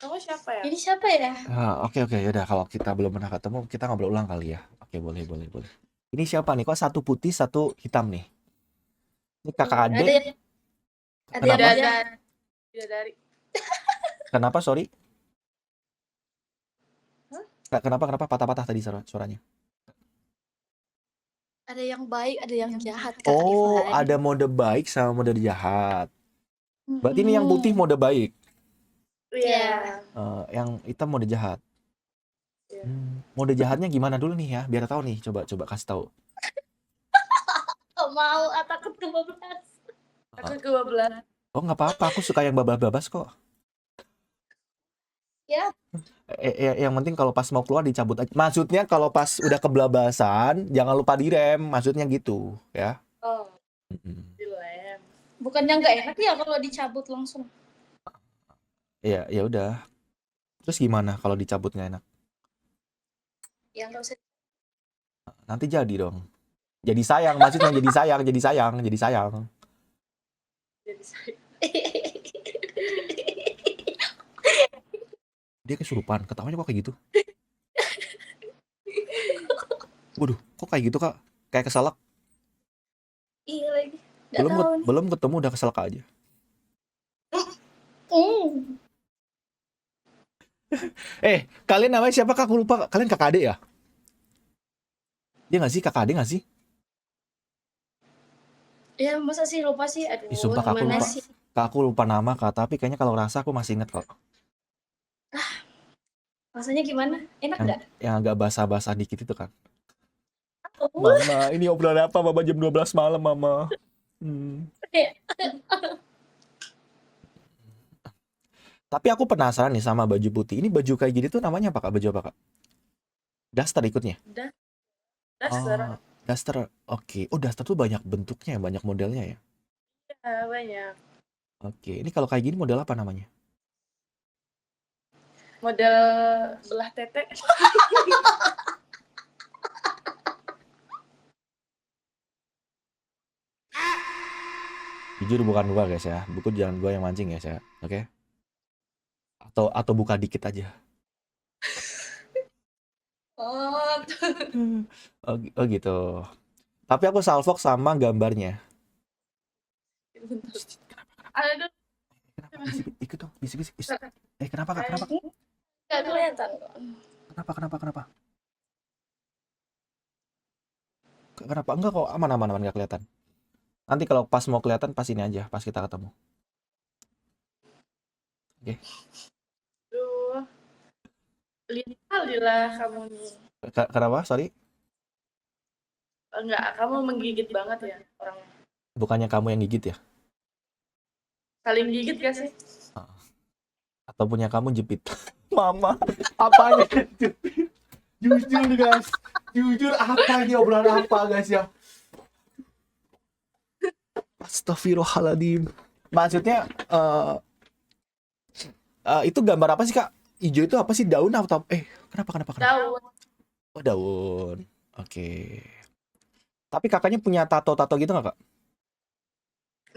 Kamu siapa ya? Ini siapa ya? Oke oke, yaudah kalau kita belum pernah ketemu, kita ngobrol ulang kali ya. Oke, boleh boleh boleh. Ini siapa nih? Kok satu putih, satu hitam nih? Ini kakak Ada adik. yang Kenapa? dia. Bidadari. Kenapa? Sorry. Hah? Kenapa patah-patah tadi suaranya? Ada yang baik, ada yang jahat, Kak Oh, Rifan. ada mode baik sama mode jahat. Berarti ini yang putih mode baik, Iya. yang hitam mode jahat. Iya. Mode jahatnya gimana dulu nih ya? Biar tahu nih, coba kasih tahu. Oh, mau takut kebablas. Takut kebablas. Oh nggak apa-apa, aku suka yang babas-babas kok. Ya. Yang penting kalau pas mau keluar dicabut aja. Maksudnya kalau pas udah kebelabasan, jangan lupa direm. Maksudnya gitu, ya. Oh, dilem. Bukannya nggak enak ya kalau dicabut langsung? Iya, ya udah. Terus gimana kalau dicabut nggak enak? Ya nggak usah. Nanti jadi dong. Jadi sayang, maksudnya jadi sayang. Jadi saya. Dia kesurupan, ketawanya kok kayak gitu? Waduh, kok kayak gitu kak? Kayak kesalak. Iya lagi. Nggak tahu nih. Belum ketemu udah kesalak aja. Kalian namanya siapa kak? Aku lupa. Kalian kakak adik ya? Dia nggak sih kakak adik nggak sih? Ya masa sih lupa sih? Aduh, Sumpah kak, aku gimana lupa. sih? Kak, aku lupa nama kak, tapi kayaknya kalau rasa aku masih inget kok. Rasanya gimana? Enak nggak? Yang agak basah-basah dikit itu kan. Oh. Mama, ini obrolan apa mama jam 12 malam mama? Tapi aku penasaran nih sama baju putih. Ini baju kayak gini tuh namanya apa kak? Baju apa kak? Daster ikutnya? Daster. Daster, oke. Oh daster tuh banyak bentuknya, banyak modelnya ya? Ya, banyak. Oke, ini kalau kayak gini model apa namanya? Model belah tete. Jujur bukan gua guys ya, buku jangan gua yang mancing guys ya, oke? Atau buka dikit aja. Oh gitu. Tapi aku salfok sama gambarnya. Aduh. Kenapa ikut dong, bisik-bisik. Kenapa kak? Kenapa? Nggak kelihatan kok. Kenapa? Kenapa? Enggak kok, aman nggak kelihatan. Nanti kalau pas mau kelihatan pas ini aja, pas kita ketemu. Oke. Aduh. Lihat kali lah kamu nih. Kenapa? Sorry. Enggak, kamu menggigit banget ya orang. Bukannya kamu yang gigit ya? Saling gigit gak sih? Atau punya kamu jepit? Mama, apanya jepit? Jujur nih guys, jujur apa ini obrolan apa guys ya? Astagfirullahaladzim. Maksudnya itu gambar apa sih kak? Hijau itu apa sih, daun atau kenapa? Daun. Oh daun. Oke. Tapi kakaknya punya tato gitu nggak kak?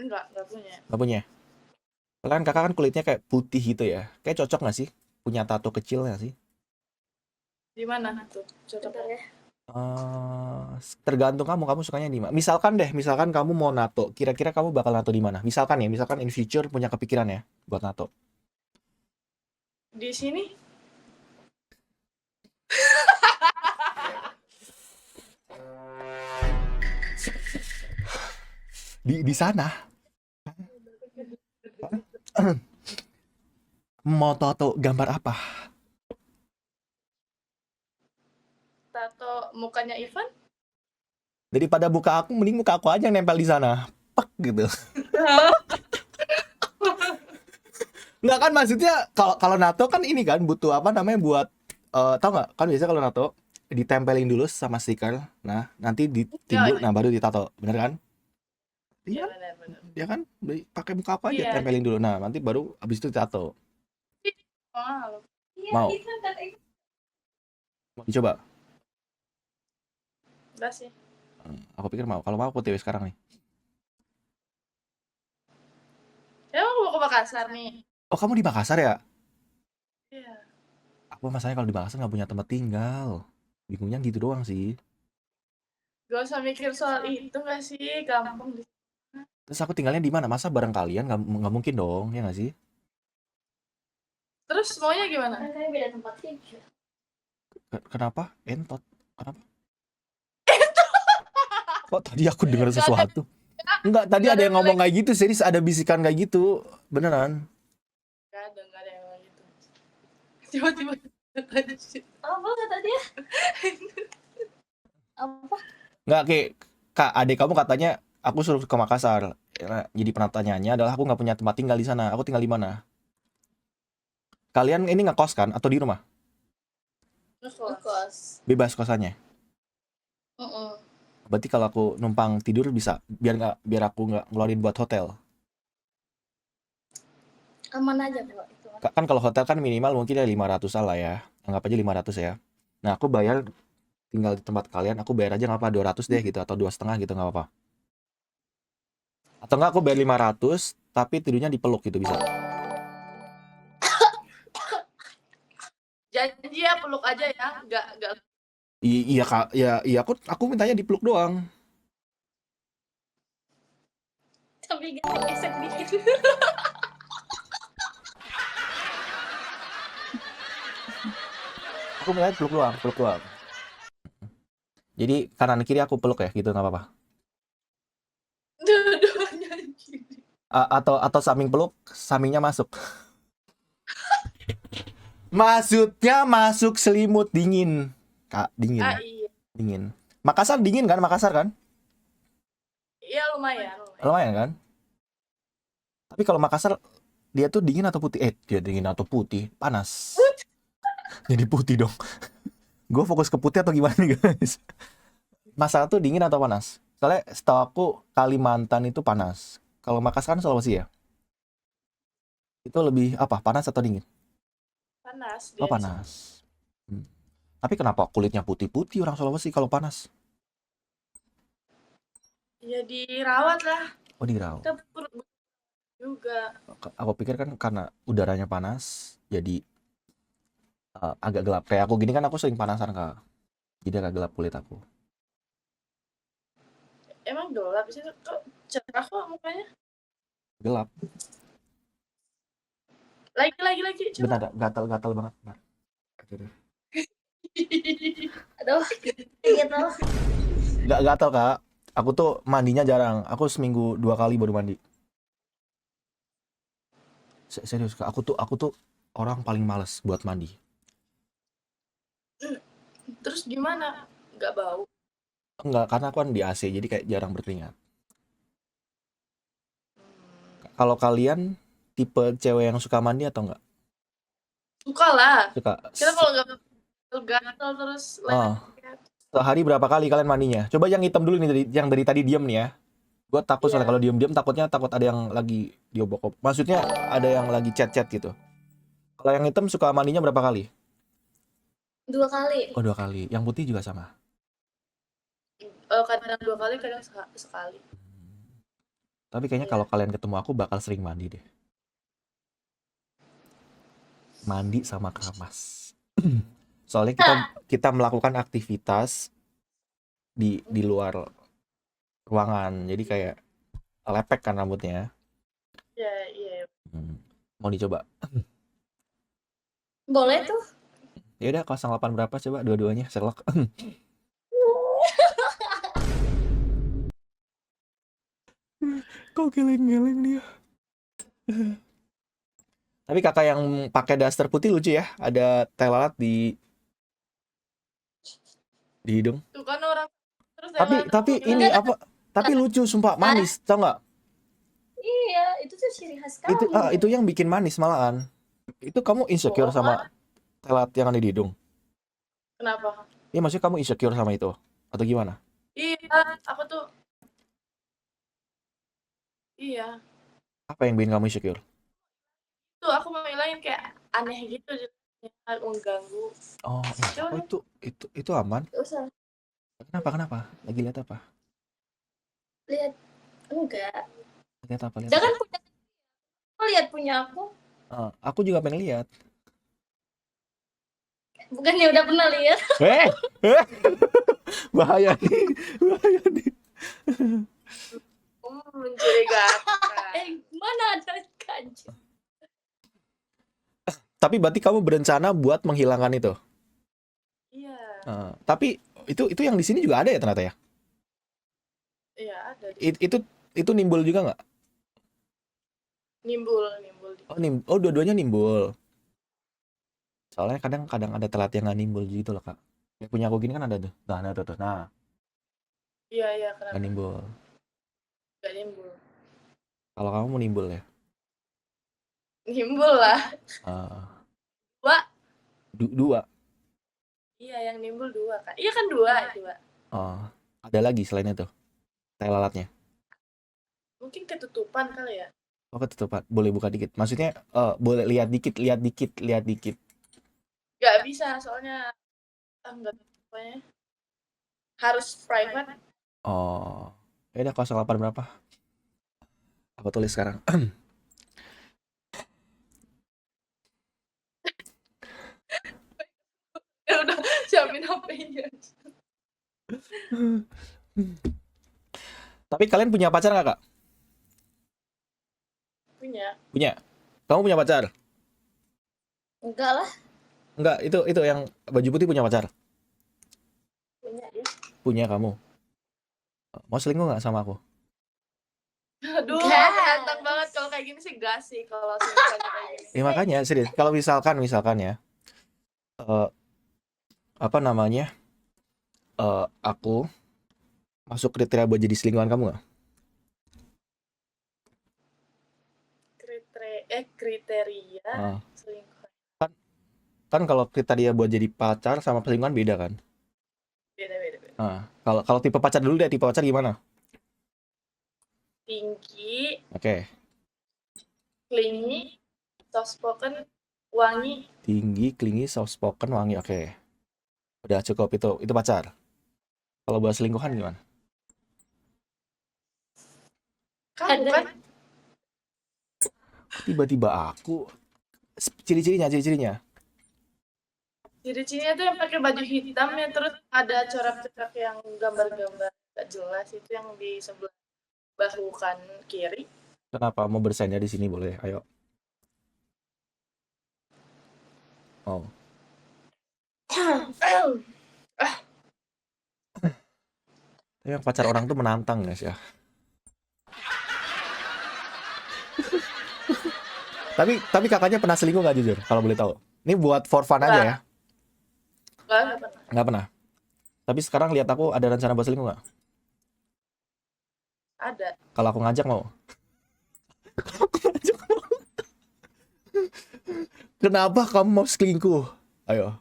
Enggak punya. Nggak punya. Kan kakak kan kulitnya kayak putih gitu ya. Kayak cocok nggak sih punya tato kecil nggak sih? Di mana tuh? Cocok ya. Tergantung kamu sukanya di mana. Misalkan kamu mau nato, kira-kira kamu bakal nato di mana? Misalkan in future punya kepikiran ya buat nato. Di sini? Di sana. Mau tato gambar apa? Tato mukanya Ivan? Daripada muka aku, mending muka aku aja yang nempel di sana. Pek gitu. Nggak kan maksudnya kalau nato kan ini kan butuh apa namanya buat tau nggak kan biasanya kalau nato ditempelin dulu sama stiker, nah nanti ditimbuk, nah baru ditato, bener kan? Iya, benar. ya kan pakai muka aku aja, Iya. tempelin dulu, nah nanti baru abis itu ditato. Mau dicoba? Enggak sih. Aku pikir mau. Kalau mau aku TW sekarang nih. Ya aku mau ke Makassar nih. Oh kamu di Makassar ya? Aku masalahnya kalau di Makassar nggak punya tempat tinggal. Bingungnya gitu doang sih. Gak usah mikir soal itu gak sih? Gampang. Terus aku tinggalnya di mana? Masa bareng kalian? Nggak mungkin dong, ya nggak sih? Terus maunya gimana? Kan kalian beda tempat tidur. Kenapa? Entot. Kenapa? Kok tadi aku dengar sesuatu? Enggak, tadi Nggak ada ada yang ngomong kayak gitu, serius ada bisikan kayak gitu. Beneran. Gak ada yang ngomong gitu. Tiba-tiba Apa kata dia? Apa? Nggak, kayak Kak, adik kamu katanya aku suruh ke Makassar. Ya, jadi pertanyaannya adalah aku nggak punya tempat tinggal di sana. Aku tinggal di mana? Kalian ini ngekos kan atau di rumah? Ngekos. Bebas kosannya. Heeh. Berarti kalau aku numpang tidur bisa biar aku nggak ngeluarin buat hotel. Aman aja kok itu. Kan kalau hotel kan minimal mungkin ya 500 lah ya. Anggap aja 500 ya. Nah, aku bayar tinggal di tempat kalian, aku bayar aja nggak apa 200 deh gitu atau 2,5 gitu nggak apa-apa. Atau enggak aku bayar 500 tapi tidurnya dipeluk gitu bisa. janji ya peluk aja ya. Gak. Iya Kak, iya aku mintanya dipeluk doang. Tapi gesek dikit. Aku mintanya peluk doang. Jadi kanan kiri aku peluk ya gitu nggak apa-apa. Dua-duanya anjing. Atau samping peluk, sampingnya masuk. Maksudnya masuk selimut dingin. Kak, dingin. Iya. Dingin. Makassar dingin kan? Makassar kan? Iya lumayan. Lumayan kan? Tapi kalau Makassar dia tuh dingin atau putih? Dia dingin atau putih? Panas. Jadi putih dong. Gue fokus ke putih atau gimana nih guys? Masalah tuh dingin atau panas? Soalnya setahu aku Kalimantan itu panas. Kalau Makassar kan Sulawesi ya? Itu lebih apa? Panas atau dingin? Panas. Oh panas. Tapi kenapa kulitnya putih-putih orang Sulawesi kalau panas? Ya dirawat lah. Oh dirawat. Kita juga. Aku pikir kan karena udaranya panas, jadi agak gelap. Kayak aku gini kan aku sering panasan Kak. Jadi agak gelap kulit aku. Emang gelap sih kok cerah kok mukanya. Gelap. Lagi coba. Benar, gatal-gatal banget. Benar. Aduh, gitu. Nggak gatal Kak. Aku tuh mandinya jarang. Aku seminggu 2 kali baru mandi. Serius Kak, aku tuh orang paling males buat mandi. Terus gimana? Nggak bau? Enggak, karena aku kan di AC jadi kayak jarang berkeringat. Kalau kalian tipe cewek yang suka mandi atau enggak? Suka lah. Suka. Kita kalau nggak gatal terus Sehari berapa kali kalian mandinya? Coba yang hitam dulu nih, yang dari tadi diem nih ya. Gue takut soalnya kalau diem-diem takut ada yang lagi diobok-obok. Maksudnya ada yang lagi chat-chat gitu. Kalau yang hitam suka mandinya berapa kali? 2 kali. Oh 2 kali. Yang putih juga sama. kadang 2 kali, kadang sekali. Tapi kayaknya kalau kalian ketemu aku bakal sering mandi deh. Mandi sama keramas. Soalnya kita melakukan aktivitas di luar ruangan. Jadi kayak lepek kan rambutnya. Iya. Mau dicoba? Boleh tuh. Ya udah 08 berapa coba dua-duanya Sherlock. Kok geleng-geleng dia. Tapi kakak yang pakai daster putih lucu ya, ada tai lalat di hidung. Tuh kan orang terus Tapi ini apa? Tapi lucu sumpah, manis, tau nggak? Iya, itu tuh ciri khas kamu. Itu yang bikin manis malahan. Itu kamu insecure sama tai lalat yang ada di hidung? Kenapa? Iya maksudnya kamu insecure sama itu atau gimana? Iya, aku tuh. Iya. Apa yang bikin kamu insecure? Tuh aku mau ngilangin kayak aneh gitu, mengganggu. Oh, itu aman. Gak usah. Kenapa? Lagi lihat apa? Lihat. Enggak. Lihat apa? Jangan punya. Kau lihat punya aku. Aku juga pengen lihat. Bukannya udah pernah lihat? Eh, eh. Bahaya nih, bahaya nih. Mencurigakan. Mana ada kanjeng? Tapi berarti kamu berencana buat menghilangkan itu. Iya, Tapi itu yang di sini juga ada ya ternyata ya. iya ada. Itu nimbul juga nggak? Nimbul. Oh, dua-duanya nimbul. Soalnya kadang ada telat yang nggak nimbul gitu loh, Kak. Yang punya aku gini kan ada tuh. Nah, ada tuh. Nah, Iya, nggak kenapa? nimbul. Gak nimbul. Kalau kamu mau nimbul ya. Nimbul lah. Ah, Dua. dua. Iya, yang nimbul 2 kan. Iya kan 2. Oh, ada lagi selain itu. Tai lalatnya. Mungkin ketutupan kali ya. Oh, ketutupan. Boleh buka dikit. Maksudnya boleh lihat dikit. Gak bisa soalnya enggak pokoknya harus private. Oh. Ya udah 08 berapa? Aku tulis sekarang. Ya udah siapin HP-nya. Tapi kalian punya pacar nggak, Kak? Punya. Punya. Kamu punya pacar? Enggak lah. Enggak, itu yang baju putih punya pacar. Punya ya. Punya kamu. Mau selingkuh nggak sama aku? Aduh, Enggak. menantang banget kalau kayak gini sih gas sih kalau misalnya kayak gini. Ya makanya serius. Kalau misalkan ya, eh, apa namanya, aku masuk kriteria buat jadi selingkuhan kamu nggak? Kriteria Ah, selingkuh. kan kalau kriteria buat jadi pacar sama selingkuhan beda kan? Beda. Kalau tipe pacar dulu deh, tipe pacar gimana? Tinggi, Oke. clingy, soft spoken, wangi. Tinggi, clingy, soft spoken, wangi. Oke. Udah cukup itu pacar. Kalau buat selingkuhan gimana? Kamu Ada. kan Tiba-tiba aku ciri-cirinya. ciri-cirinya tuh yang pakai baju hitam ya, terus ada corak-corak yang gambar-gambar gak jelas itu yang di sebelah bahu kan kiri. Kenapa mau bersennya di sini boleh? Ayo. Oh. Tapi yang pacar orang tuh menantang guys ya. tapi kakaknya pernah selingkuh nggak jujur? Kalau boleh tahu. Ini buat for fun aja ya. Nggak pernah. Nggak pernah. Tapi sekarang lihat aku ada rencana buat selingkuh nggak? Ada. Kalau aku ngajak mau? Ngajak mau. Kenapa kamu mau selingkuh? Ayo.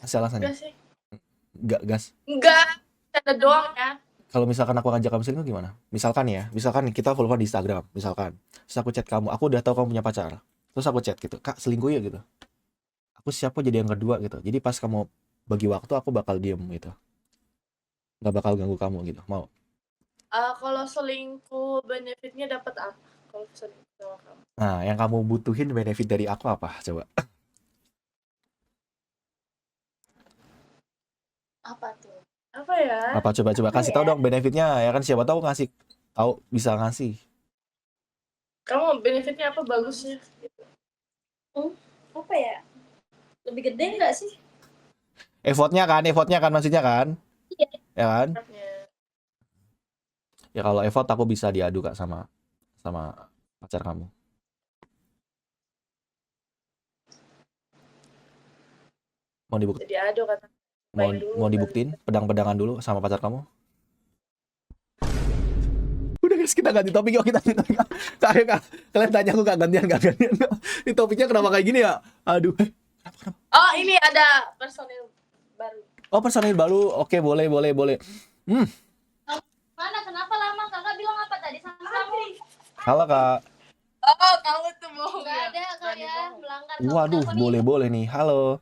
Kasih alasannya. Enggak sih. Nggak gas. Enggak. Ada doang ya. Kalau misalkan aku ngajak kamu selingkuh gimana? Misalkan nih kita follow di Instagram, misalkan. Terus aku chat kamu, aku udah tahu kamu punya pacar. Terus aku chat gitu, Kak selingkuh ya gitu. Aku siap kok jadi yang kedua gitu. Jadi pas kamu bagi waktu aku bakal diem gitu. Nggak bakal ganggu kamu gitu. Mau? Kalau selingkuh benefitnya dapat apa? Kalau selingkuh sama kamu. Nah, yang kamu butuhin benefit dari aku apa? Coba. Apa tuh? Apa ya? Apa coba kasih tahu dong benefitnya ya kan siapa tahu ngasih tahu bisa ngasih. Kamu benefitnya apa bagusnya? Gitu. Apa ya? Lebih gede nggak sih? Effortnya kan maksudnya kan? Iya. Ya kan? Benefitnya. Ya kalau effort aku bisa diadu Kak sama pacar kamu. Mau dibuktiin? Jadi aduh kata. Mau dibuktiin pedang-pedangan dulu sama pacar kamu? Udah guys, kita ganti topik yuk, kita ganti topik. Kak, kalian tanya aku Kak gantian. Ini topiknya kenapa kayak gini ya? Aduh. Oh, ini ada personil baru. Oh, personil baru. Oke, boleh. Mana? Kenapa lama? Kakak bilang apa tadi sama kamu? Halo Kak. Oh, kamu tuh bohong. Nggak ada Kak ya, melanggar. Kamu Waduh, telepon boleh nih. Halo.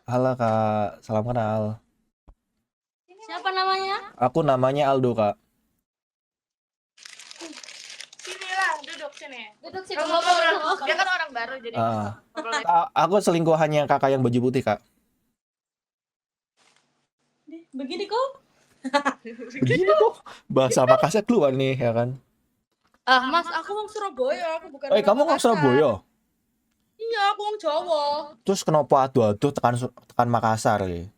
Halo Kak, salam kenal. Siapa namanya? Aku namanya Aldo Kak. Sini lah, duduk sini. Itu sih Kamu ngobrol orang, sama dia kan orang baru jadi Ah. ngobrol lagi. Aku selingkuhannya kakak yang baju putih, Kak. begini kok. Begini kok. Bahasa Makassar keluar nih, ya kan? Ah, Mas, aku orang Surabaya, aku bukan Eh, orang kamu nggak Makassar. Surabaya? Iya, aku orang Jawa. Terus kenapa aduh-aduh tekan Makassar ya?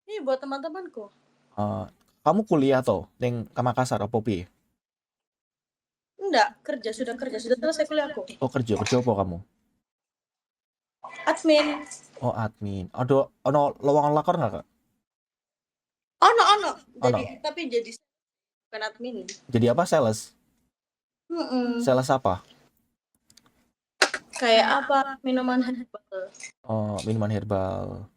Ini buat teman-temanku. Kamu kuliah toh ning ke Makassar apa piye? Enggak, sudah selesai kuliahku. Oh, kerja apa kamu? Admin. Oh, admin. Ono lowongan lakor nggak, Kak? Ono. Ono. Tapi jadi bukan admin. Jadi apa, sales? Sales apa? Kayak apa? Minuman herbal. Oh, minuman herbal.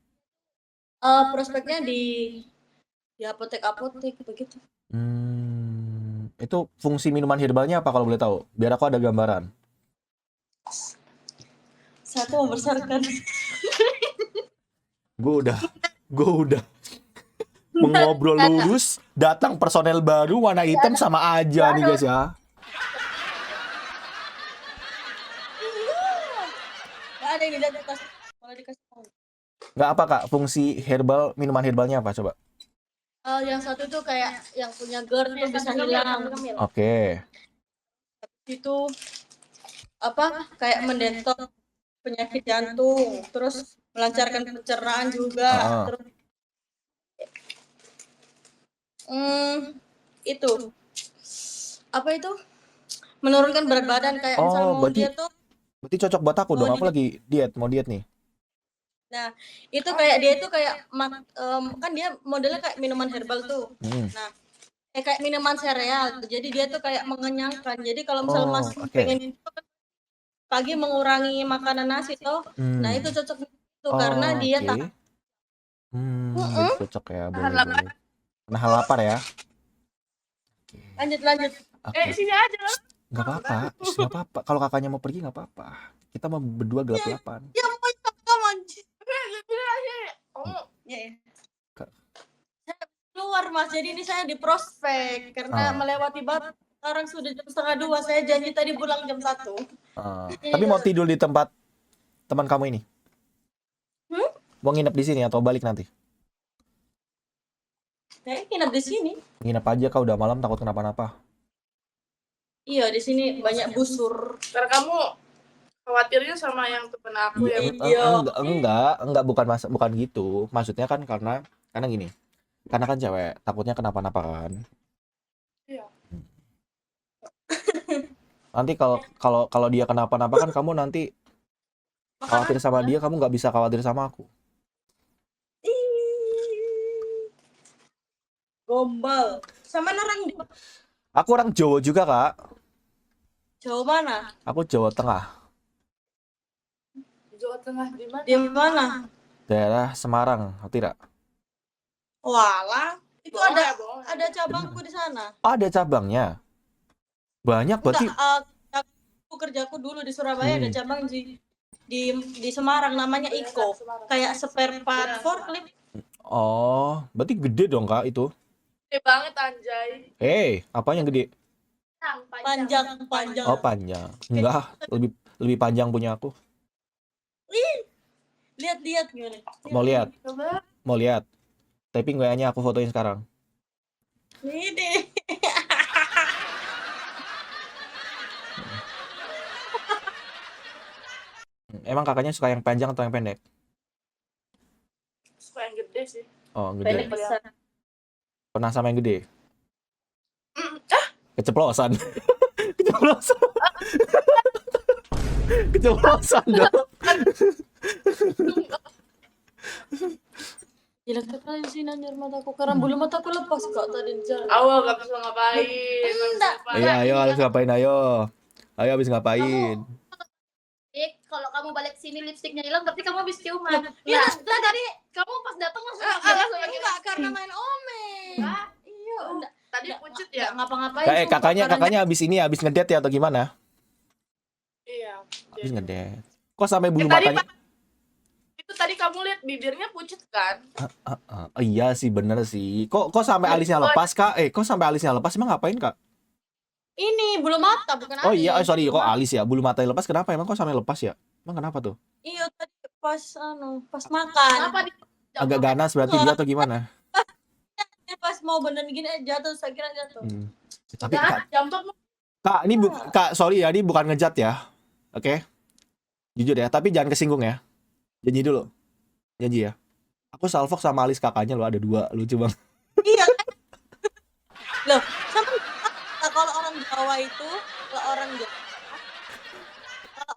Prospeknya di apotek begitu. Itu fungsi minuman herbalnya apa kalau boleh tahu? Biar aku ada gambaran. Satu membesarkan. Gue udah mengobrol lurus, datang personel baru warna hitam sama aja nih guys ya. Nggak ada yang dilihat atas. Malah dikasih tahu. Nggak apa, Kak, fungsi herbal, minuman herbalnya apa coba? Yang satu itu kayak yang punya GERD itu bisa hilang. Oke. Itu apa? Kayak mendetok penyakit jantung, terus melancarkan pencernaan juga. Terus itu apa itu? Menurunkan berat badan kayak misalnya mau diet tuh. Berarti cocok buat aku dong. Aku lagi mau diet nih. Nah, itu kayak dia itu kayak kan dia modelnya kayak minuman herbal tuh. Nah, kayak minuman sereal. Jadi dia tuh kayak mengenyangkan. Jadi kalau misalnya Mas pengen pagi mengurangi makanan nasi tuh, nah itu cocok itu karena dia tak cocok ya, boleh. Nahan lapar ya. Lanjut. Sini aja lah. Nggak apa-apa. Kalau kakaknya mau pergi nggak apa-apa. Kita mau berdua gelap-gelapan. Ya mau kamu anjir. Saya keluar Mas, jadi ini saya di prospek karena melewati batas. Sekarang sudah jam 1:30, saya janji tadi pulang jam 1. Tapi mau tidur di tempat teman kamu ini? Mau nginep di sini atau balik nanti? Saya nginep di sini. Nginep aja, Kak, udah malam takut kenapa-napa. Iya, di sini banyak busur. Karena kamu khawatirnya sama yang temen aku ya. Enggak, bukan gitu. Maksudnya kan karena gini. Karena kan cewek, takutnya kenapa-napa kan. Iya. Nanti kalau dia kenapa-napa kan kamu nanti khawatir sama dia, kamu nggak bisa khawatir sama aku. Gombal. Sama orang Aku orang Jawa juga, Kak. Jawa mana? Aku Jawa Tengah. Jawa Tengah di mana? Di mana? Daerah Semarang, tidak? Walah, itu ada cabangku di sana. Ada cabangnya. Banyak berarti. Kerjaku dulu di Surabaya ada cabang di Semarang namanya Iko. Kayak spare part forklift. Oh, berarti gede dong, Kak, itu. Gede banget anjay. Apa yang gede? Panjang. Oh, panjang. Enggak, lebih panjang punya aku. Lihat gimana? Mau lihat. Typing WA-nya aku fotoin sekarang. Ini. Emang kakaknya suka yang panjang atau yang pendek? Suka yang gede sih. Oh, gede. Pendek besar. Pernah sama yang gede? Keceplosan. Keceplosan dong. Gila kali sih nanyar mataku karena bulu mataku lepas kok tadi jalan. Awal gak bisa ngapain. Iya, ayo habis ngapain ayo. Ayo habis ngapain? Kalau kamu balik sini lipstiknya hilang berarti kamu habis ciuman. Iya, tadi kamu pas datang langsung enggak karena main omen. Iya, enggak. Tadi pucet ya? Ngapa-ngapain. Kakaknya habis ngedate ya atau gimana? Iya. Habis ngedate. Kok sampai bulu matanya? Itu tadi kamu lihat bibirnya pucet kan? Iya sih, bener sih. Kok sampai alisnya lepas, Kak? Kok sampai alisnya lepas? Emang ngapain, Kak? Ini bulu mata bukan Oh iya, alis. sorry, Bulu kok mata. alis ya? Bulu mata lepas kenapa? Emang kok sampai lepas ya? Emang kenapa tuh? Iya tadi pas makan. Kenapa di Agak ganas berarti dia atau gimana? Pas mau bener gini jatuh, saya kira jatuh. Tapi Jangan jambak Kak, ini Kak, sorry ya, ini bukan ngejat ya. Oke. Jujur ya, tapi jangan kesinggung ya. Janji dulu. Janji ya. Aku salfok sama alis kakaknya lo ada 2, lucu banget. Iya kan? Loh, sama kalau orang Jawa itu, kalau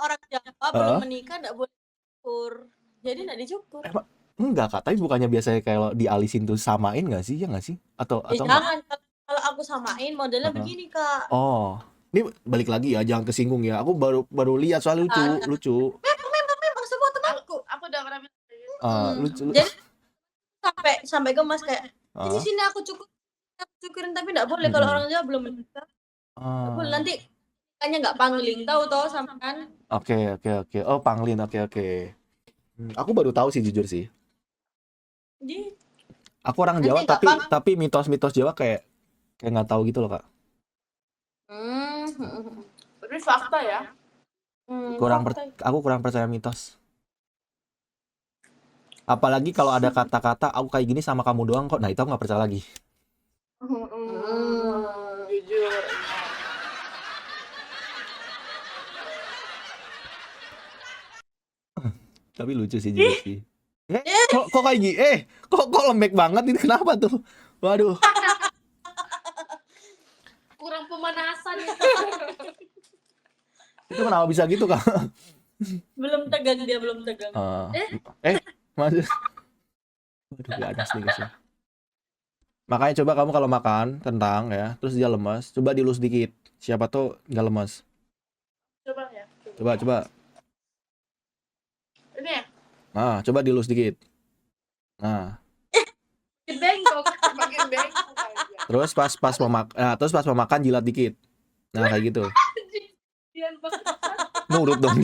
orang Jawa belum menikah enggak boleh cukur. Jadi enggak dicukur. Enggak Kak, tapi bukannya biasanya kalau dialisin tuh samain nggak sih? Ya nggak sih? Atau jangan, kalau aku samain modelnya begini Kak. Oh, ini balik lagi ya, jangan kesinggung ya. Aku baru lihat soal lucu. Memang semua temanku. Aku udah pernah lucu. Jadi sampai gemas kayak sini aku cukurin tapi enggak boleh kalau orang Jawa belum menikah. Enggak boleh, nanti kayaknya enggak pangling, tahu toh sama kan? Oke. Oh, pangling. Oke. Aku baru tahu sih jujur sih. Aku orang Jawa tapi mitos-mitos Jawa kayak nggak tahu gitu loh Kak. Tapi fakta ya. Aku kurang percaya mitos. Apalagi kalau ada kata-kata aku kayak gini sama kamu doang kok. Nah itu aku nggak percaya lagi. Jujur. Tapi lucu sih jujur sih. Kok kayak gini? Kok lembek banget ini, kenapa tuh? Waduh. Kurang pemanasan ya. Itu kenapa bisa gitu Kak? Belum tegang. Maksud. Waduh, ganas nih guys ya. Makanya coba kamu kalau makan kentang ya, terus dia lemas, coba dilus dikit. Siapa tuh nggak lemas. Coba ya. Coba. Ini ya? Nah, coba dilus dikit. Nah. Bengkok, makin bengkok aja. Terus pas mau makan jilat dikit. Nah, kayak gitu. Nurut dong.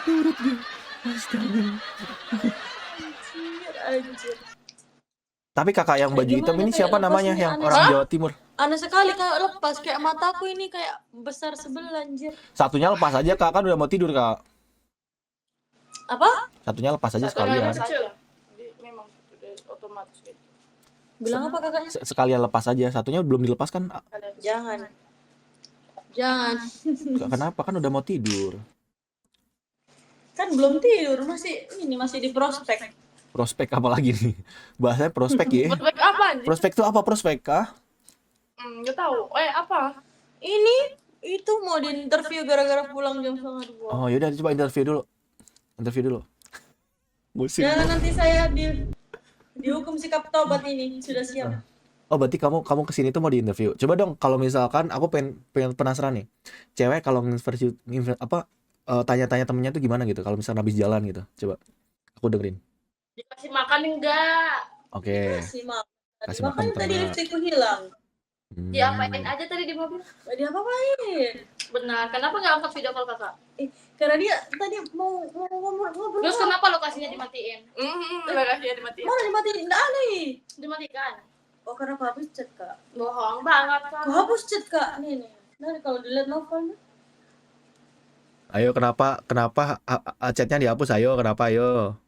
Nurut dia. Astaga. Anjir. Tapi kakak yang baju hitam ini siapa namanya yang orang Jawa Timur? Aneh sekali kayak lepas, kayak mataku ini kayak besar sebelah anjir. Satunya lepas aja Kak, kan udah mau tidur Kak. Apa? Satunya lepas aja sekalian. Memang sudah otomatis gitu. Bilang apa kakaknya? Sekalian lepas aja, satunya belum dilepas kan? Jangan. Kenapa, kan udah mau tidur? Kan belum tidur, masih di prospek. Prospek apa lagi nih? Bahasanya prospek ya? Prospek apa anjir? Prospek itu apa prospek kah? Nggak tahu. Apa? Ini itu mau di interview gara-gara pulang jam 1:30. Oh yaudah, coba interview dulu. Jangan nanti saya dihukum sikap taubat ini, sudah siap. Oh berarti kamu kesini tuh mau di interview. Coba dong, kalau misalkan aku pengen penasaran nih, cewek kalau tanya-tanya temennya tuh gimana gitu, kalau misalnya habis jalan gitu. Coba aku dengerin. Dikasih makan enggak? Oke. Kasih makan. Makanya tadi lipstikku hilang. Diapain aja tadi di mobil? Diapain? Benar. Kenapa nggak angkat video call kakak? Karena dia tadi mau ngobrol. Terus kenapa lokasinya dimatiin? Lokasinya dimatiin. Mana dimatiin? Nggak ada. Dimatikan. Oh karena hapus chat kak. Bohong banget kak. Kok hapus chat kak? Nih. Nah kalau dilihat novelnya. Ayo kenapa chatnya dihapus? Ayo kenapa ayo?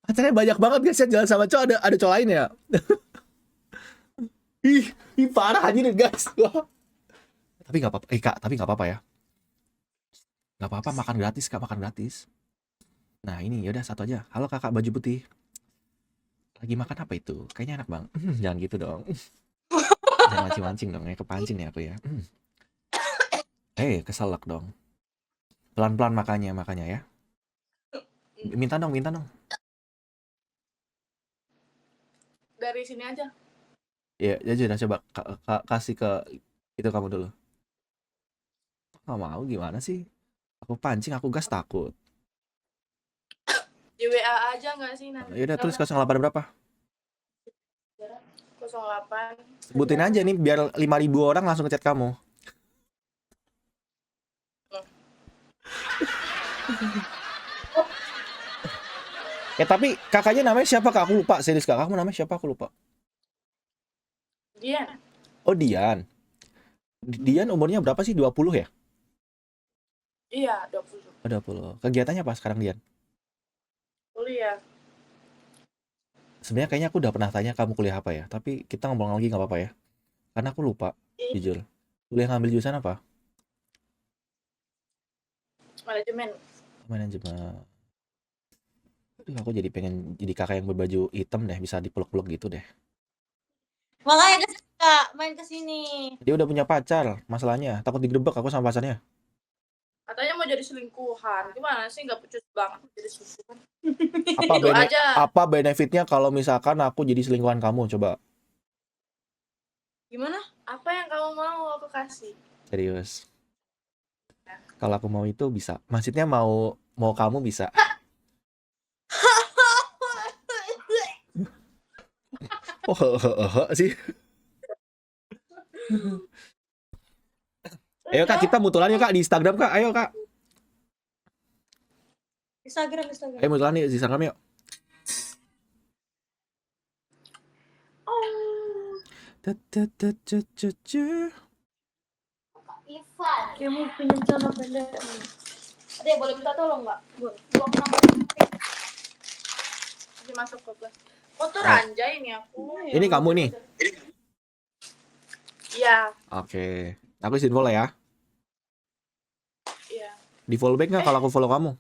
Pacarnya banyak banget guys ya, jalan sama cowok, ada cowok lain ya. Ih parah aja nih guys. Tapi nggak apa-apa, Kak, tapi nggak apa-apa ya. Nggak apa-apa, makan gratis Kak, makan gratis. Nah ini yaudah satu aja. Halo kakak baju putih. Lagi makan apa itu? Kayaknya enak bang. Jangan gitu dong. Jangan mancing-mancing dong ya, kepancing nih aku ya. Keselak dong. Pelan-pelan makanya ya. Minta dong. Dari sini aja. Ya udah coba kasih ke itu kamu dulu. Nggak mau gimana sih? Aku pancing, aku gas takut. Di WA aja nggak sih nanti? Yaudah tulis 08 berapa? 08. Sebutin aja nih biar 5.000 orang langsung ngechat kamu. Tapi kakaknya namanya siapa kak? Aku lupa, serius kak. Kamu namanya siapa? Aku lupa. Dian. Oh Dian. Dian umurnya berapa sih? 20 ya? Iya, 20. Oh 20. Kegiatannya apa sekarang Dian? Kuliah. Sebenarnya kayaknya aku udah pernah tanya kamu kuliah apa ya. Tapi kita ngomong lagi nggak apa-apa ya. Karena aku lupa, Ih, jujur. Kuliah ngambil jurusan apa? manajemen. Manajemen. Aduh, aku jadi pengen jadi kakak yang berbaju hitam deh. Bisa dipeluk-peluk gitu deh. Makanya Kak, main ke sini. Dia udah punya pacar, masalahnya. Takut digerebek aku sama pacarnya. Katanya mau jadi selingkuhan. Gimana sih, nggak pucus banget jadi selingkuhan? Apa Itu aja. apa benefitnya kalau misalkan aku jadi selingkuhan kamu? Coba. Gimana? Apa yang kamu mau aku kasih? Serius. Kalau aku mau itu bisa. Maksudnya mau kamu bisa. Oh, sih. Ayo kak, kita mutualan yuk kak di Instagram kak. Ayo kak. Instagram. Ayo mutualan yuk di Instagram yuk. Oh, Ivan, kamu punya celana pendek. Adek, boleh minta tolong nggak? Boleh. masuk ke kelas. Kotor anjay ini aku. Ini kamu nih. Iya. Oke. Aku izin follow ya. Iya. Di follow back nggak kalau aku follow kamu?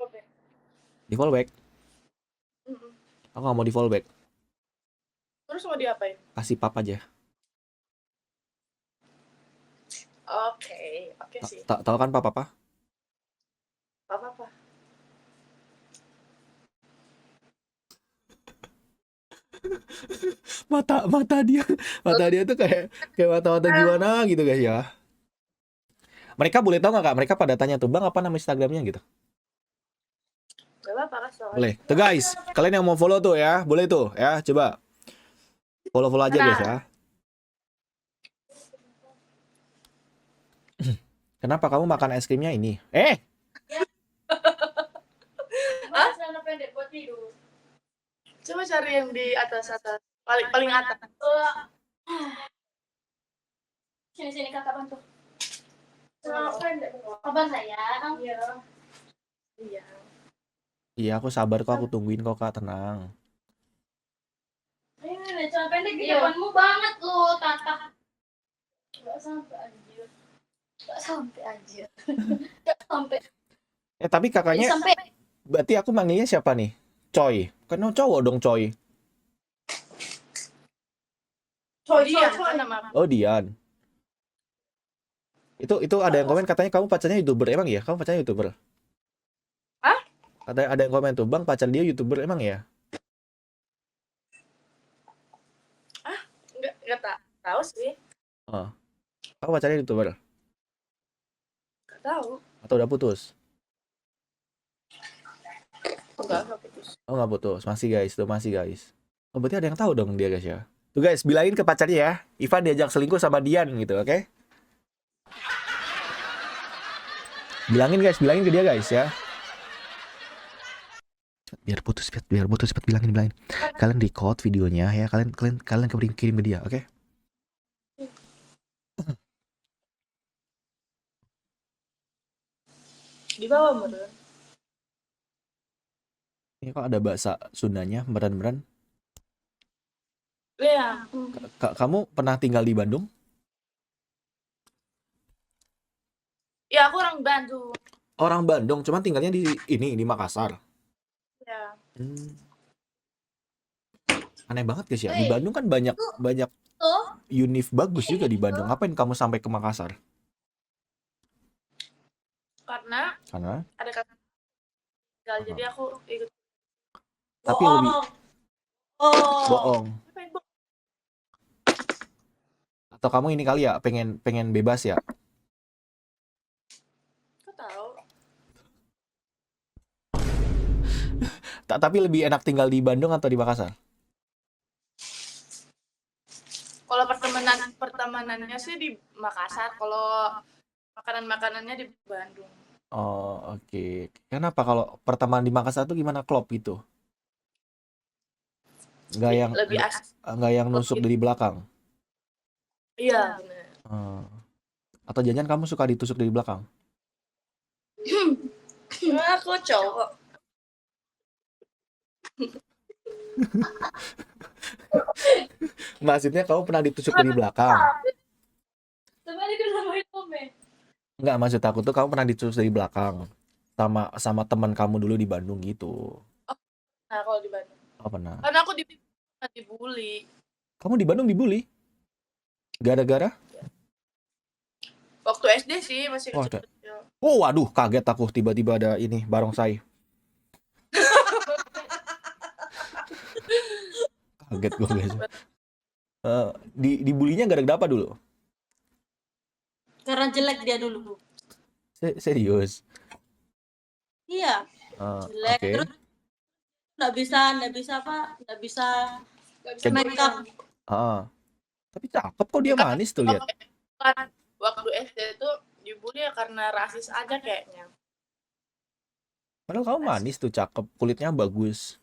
Oke. Di follow back. Mm-mm. Aku nggak mau di follow back. Terus mau diapain? Kasih pap aja. Oke sih. Tahu kan pap apa? Apa-apa. Mata dia tuh kayak mata gimana gitu guys ya. Mereka boleh tahu nggak kak? Mereka pada tanya tuh bang apa nama Instagramnya gitu. Gak apa-apa kan soalnya. Boleh. Tuh guys, kalian yang mau follow tuh ya, boleh tuh ya, coba follow aja guys ya. Kenapa kamu makan es krimnya ini? Celana pendek buat tidur. Coba cari yang di atas paling atas. Sini kakak bantu. Celana pendek. Abang sayang. Iya. Iya, aku sabar kok, aku tungguin kok kak, tenang. Ini celana pendek di depanmu banget loh, Tata. Gak sampai anjir. Gak sampai. Tapi kakaknya, Sampai. berarti aku manggilnya siapa nih? Coy. Kan cowok dong Coy. Dian kan nama aku. Oh Dian. Itu ada yang komen katanya kamu pacarnya YouTuber emang ya? Kamu pacarnya YouTuber? Hah? Katanya ada yang komen tuh, bang pacar dia YouTuber emang ya? Nggak tahu sih. Oh. Kamu pacarnya YouTuber? Nggak tahu. Atau udah putus? Nggak putus. Oh nggak putus, masih guys. Oh berarti ada yang tahu dong dia guys ya. Tuh guys, bilangin ke pacarnya ya, Ivan diajak selingkuh sama Dian gitu, oke? Bilangin ke dia guys ya. Biar putus cepet bilangin. Kalian record videonya ya, kalian kirim ke dia, oke? Di bawah meren. Ini kok ada bahasa Sundanya, meren. Iya. Kamu pernah tinggal di Bandung? Ya aku orang Bandung. Orang Bandung, cuman tinggalnya di Makassar. Ya. Aneh banget guys ya. Di Bandung kan banyak univ bagus juga di Bandung. Ngapain kamu sampai ke Makassar? Karena ada kata tinggal, jadi aku ikut. Tapi lebih bohong. Atau kamu ini kali ya pengen bebas ya? Kau tahu. Tapi lebih enak tinggal di Bandung atau di Makassar? Kalau pertemanannya sih di Makassar, kalau makanannya di Bandung. Oh, oke. Kenapa kalau pertemanan di Makassar tuh gimana, klop gitu? Nggak yang Lebih asik nggak yang nusuk gitu. dari belakang. Iya, benar. Eh, atau jangan kamu suka ditusuk dari belakang? Aku cowok. Maksudnya kamu pernah ditusuk dari belakang? Sebenarnya kita sama komen. Nggak, maksud aku tuh kamu pernah ditusuk dari belakang sama sama teman kamu dulu di Bandung gitu. Oh, nah kalau di Bandung. Oh, pernah. Karena aku dibully. Kamu di Bandung dibully? Gara-gara? Waktu SD sih, masih Wah, ada. kecil-kecil. Oh, waduh, kaget aku tiba-tiba ada ini barongsai. Kaget gue guys. Dibulinya gara-gara apa dulu? Karena jelek dia dulu. Serius? Iya, jelek. Oke. Terus nggak bisa make up. Tapi cakep kok, dia manis tuh lihat. Waktu SD itu dibully ya karena rasis aja kayaknya. Padahal kamu manis tuh, cakep, kulitnya bagus.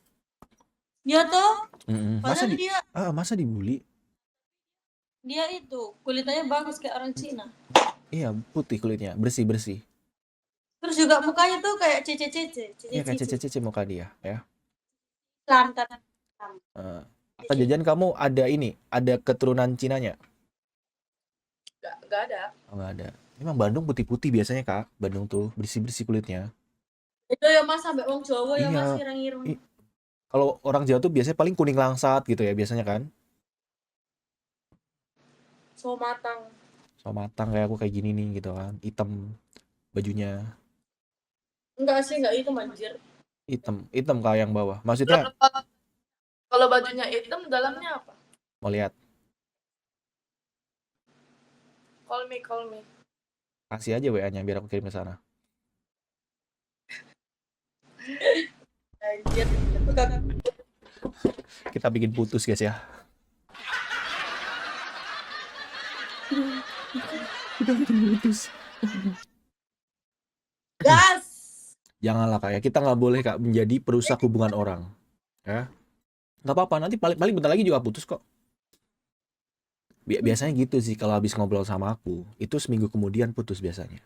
Dia tuh, Masa padahal masa dibully? dia itu kulitnya bagus kayak orang Cina. Iya, putih kulitnya, bersih-bersih. Terus juga mukanya tuh kayak cece-cece. Iya, kayak cece-cece muka dia, ya. Lantar. Atau jajan kamu ada keturunan Cinanya? Gak ada. Oh, nggak ada. Emang Bandung putih-putih biasanya, Kak. Bandung tuh bersih-bersih kulitnya. Itu ya mas sampai wong Jawa ya Iya. mas ireng-ireng. Kalau orang Jawa tuh biasanya paling kuning langsat gitu ya biasanya kan. So matang. So matang kayak aku kayak gini nih gitu kan. Hitam bajunya. Enggak sih, enggak itu manjir. Hitam kayak yang bawah. Maksudnya Kalau bajunya hitam, dalamnya apa? mau lihat. Call me. Kasih aja WA-nya biar aku kirim ke sana. Anjir. Kita bikin putus guys ya. Kita bikin putus. Gas. Janganlah Kak ya. Kita nggak boleh Kak menjadi perusak hubungan orang. Ya. Nggak apa-apa, nanti paling bentar lagi juga putus kok. Biasanya gitu sih kalau habis ngobrol sama aku. Itu seminggu kemudian putus biasanya.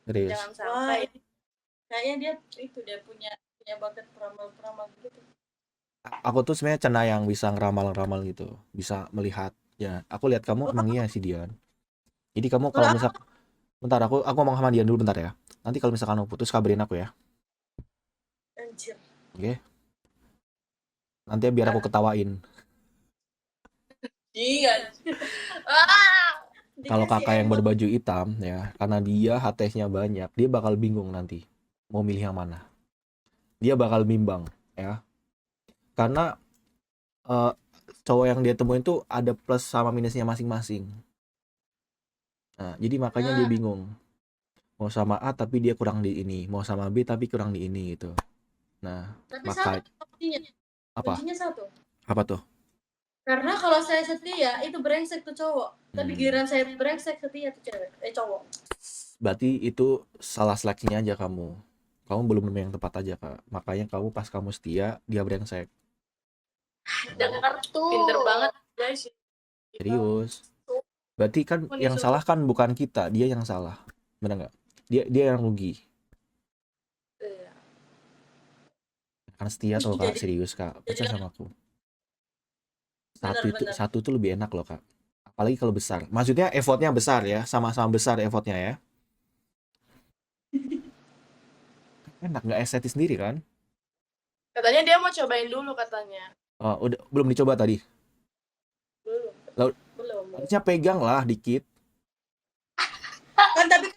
Serius. Jangan sampai. Kayaknya dia punya bakat peramal gitu. Aku tuh sebenarnya cenah yang bisa ngeramal-ngeramal gitu, bisa melihat. Ya, aku lihat kamu emang iya sih Dian. Jadi kamu kalau misal bentar aku ngomong sama Dian dulu bentar ya. Nanti kalau misalkan kamu putus kabarin aku ya. Anjir. Oke. Nanti biar aku ketawain. Iya. Kalau kakak yang berbaju hitam ya, karena dia HTS-nya banyak, dia bakal bingung nanti mau milih yang mana. Dia bakal bimbang ya. Karena cowok yang dia temuin tuh ada plus sama minusnya masing-masing. Nah, jadi makanya dia bingung. Mau sama A tapi dia kurang di ini, mau sama B tapi kurang di ini gitu. Nah, tapi maka apa? Kuncinya satu. Apa tuh? Karena kalau saya setia itu brengsek tuh cowok. Tapi giliran saya brengsek setia tuh cowok. Berarti itu salah seleksinya aja kamu. Kamu belum nemu yang tepat aja Kak. Makanya kamu pas kamu setia dia brengsek. Pinter banget guys. Serius. Berarti kan yang salah kan bukan kita, dia yang salah. Benar nggak? Dia yang rugi. Kan setia tuh Kak, serius Kak. Percaya sama aku. Satu itu lebih enak loh Kak. Apalagi kalau besar. Maksudnya effortnya besar ya, sama-sama besar effortnya ya. Enak, nggak estetis sendiri kan? Katanya dia mau cobain dulu katanya. Oh, udah belum dicoba tadi? Belum. Harusnya pegang lah dikit. Kan tapi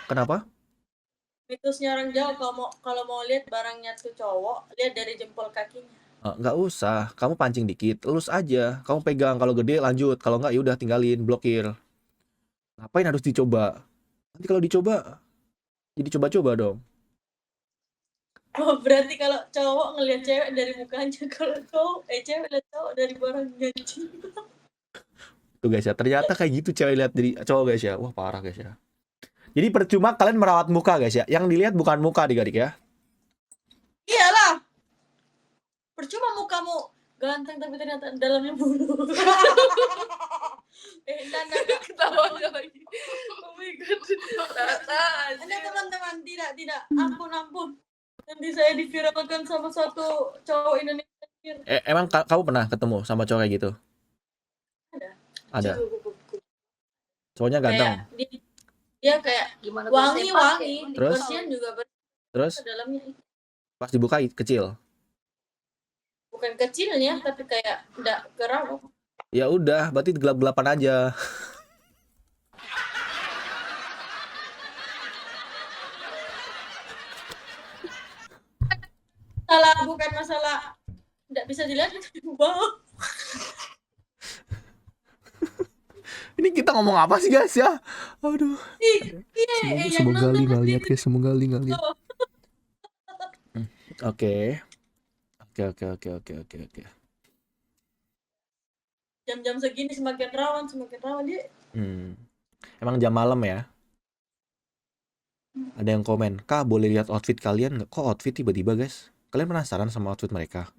Kenapa? Mitosnya orang Jawa kalau mau lihat barangnya tuh cowok, lihat dari jempol kakinya. Nggak usah, kamu pancing dikit, lurus aja. Kamu pegang, kalau gede lanjut, kalau nggak ya udah tinggalin, blokir. Ngapain harus dicoba? Nanti kalau dicoba, jadi coba-coba dong. Oh, berarti kalau cowok ngelihat cewek dari mukanya, kalau cewek lihat cowok dari barangnya. Tuh guys ya, ternyata kayak gitu cewek lihat dari cowok guys ya. Wah parah guys ya. Jadi percuma kalian merawat muka guys ya. Yang dilihat bukan muka adik-adik ya. Iyalah. Percuma mukamu ganteng tapi ternyata dalamnya buruk. Nanda, Ketawanya lagi. Oh my god. Tata Anda teman-teman, tidak. Ampun. Nanti saya diviralkan sama satu cowok Indonesia. Emang kamu pernah ketemu sama cowok kayak gitu? Ada. Cowoknya ganteng. Dia kayak gimana wangi. Terus? Bersihan juga Terus dalamnya. pas dibuka kecil. Bukan kecilnya, tapi kayak enggak geram. Ya udah, berarti gelap-gelapan aja. Bukan masalah enggak bisa dilihat. Wow. Ini kita ngomong apa sih guys ya? Aduh. Semoga yang Ali nggak nonton lihat guys, semoga Ali nggak lihat. Oh. Oke. Jam-jam segini semakin rawan dia. Emang jam malam ya? Ada yang komen, Kak boleh lihat outfit kalian nggak? Kok outfit tiba-tiba guys? Kalian penasaran sama outfit mereka?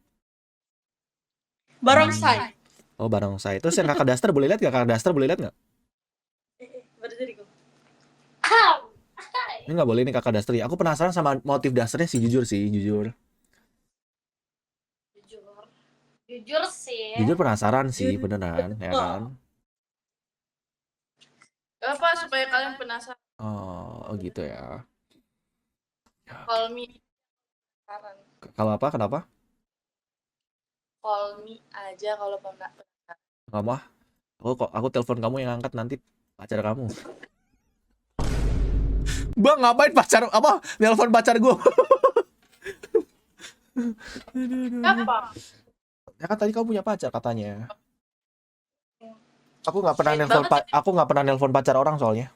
Barongsai. Oh barongsai. Terus yang kakak Daster boleh lihat nggak? Kakak Daster boleh lihat nggak? Berdiri kok. Ini nggak boleh nih kakak Daster ya. Aku penasaran sama motif Dasternya sih jujur. Jujur sih. Jujur penasaran sih beneran ya kan? apa supaya kalian penasaran. Oh gitu ya. Call me. Penasaran. Kalau apa? Kenapa? Call me aja kalau penasaran. Nggak mau. Aku telepon kamu yang angkat nanti pacar kamu. Bang ngapain pacar apa? Nelpon pacar gue. Apa? Ya kan tadi kamu punya pacar katanya. Aku nggak pernah nelpon pacar orang soalnya.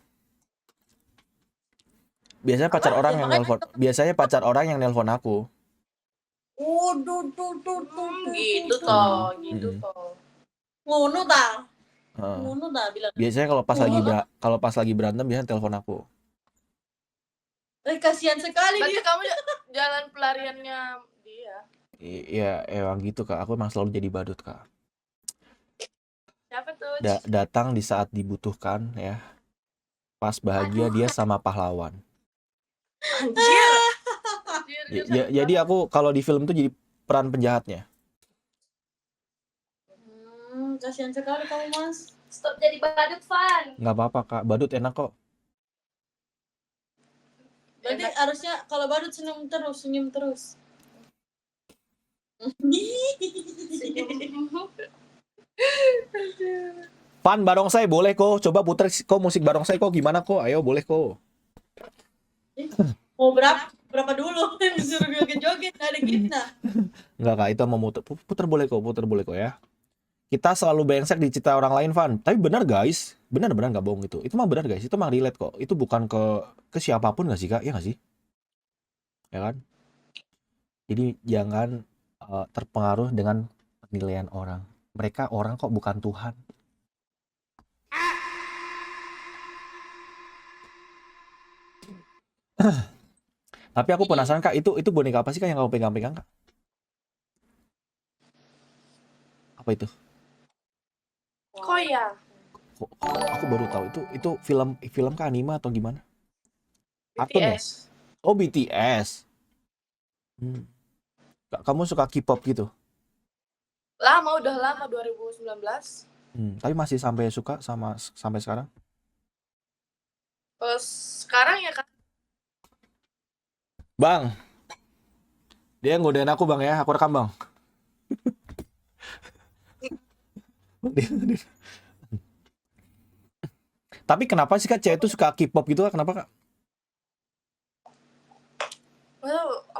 Biasanya pacar orang yang nelpon aku. Gitu toh. Ngono ta bilang. Biasanya kalau pas lagi berantem biasanya telepon aku. Kasihan sekali Berarti dia. kamu jalan pelariannya dia. Iya, emang gitu Kak. Aku emang selalu jadi badut Kak. Siapa tuh? Datang di saat dibutuhkan ya. Pas bahagia dia sama pahlawan. Anjir. Jadi aku kalau di film tuh jadi peran penjahatnya. Kasihan sekali kamu Mas. Stop jadi badut, Van. Nggak apa-apa Kak. Badut enak kok. Berarti harusnya kalau badut senyum terus. Pan barongsai boleh kok. Coba puter kok musik barongsai kok gimana kok. Ayo boleh kok. Mau berapa dulu? Disuruh joget-joget ada kita. Enggak Kak, itu mau puter boleh kok ya. Kita selalu brengsek di cerita orang lain, Van. Tapi benar guys, benar nggak bohong itu. Itu mah benar guys, itu mah relate kok. Itu bukan ke siapapun nggak sih Kak? Ya nggak sih? Ya kan? Jadi jangan terpengaruh dengan penilaian orang. Mereka orang kok bukan Tuhan. Tapi aku penasaran Kak, itu boneka apa sih Kak yang kamu pegang-pegang Kak? Apa itu? Koya. Aku baru tahu itu film ke anime atau gimana? BTS. Oh BTS. Kamu suka K-pop gitu? Udah lama 2019. Tapi masih sampai suka sampai sekarang? Sekarang ya Kak. Bang, dia ngodain aku Bang ya, aku rekam Bang. Tapi kenapa sih Kak cewek itu suka K-pop gitu Kak? Kenapa Kak?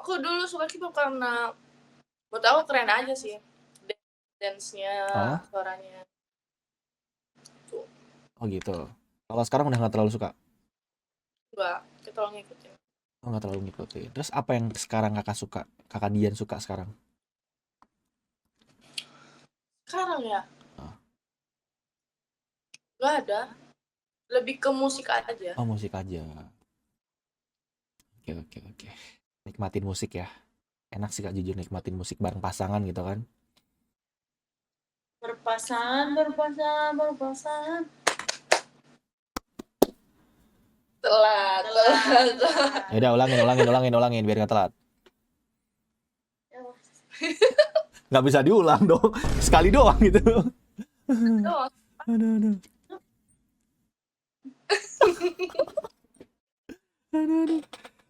Aku dulu suka K-pop karena buat aku keren aja sih. Dance-nya, suaranya. Oh gitu. Kalau sekarang udah nggak terlalu suka? Enggak, kita terlalu ngikutin. Oh nggak terlalu ngikutin. Terus apa yang sekarang Kakak Dian suka sekarang? Sekarang ya? Nggak ada. Lebih ke musik aja. Oh, musik aja. Oke. Nikmatin musik ya. Enak sih Kak, jujur nikmatin musik bareng pasangan gitu kan. Berpasangan. Telat. Ya udah ulangin biar nggak telat. Nggak bisa diulang dong. Sekali doang gitu. Doang. Aduh.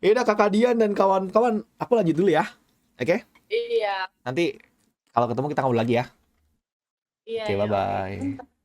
Ya udah Kakak Dian dan kawan-kawan, aku lanjut dulu ya. Oke? Iya. Nanti kalau ketemu kita ngobrol lagi ya. Iya. Oke, iya. bye-bye.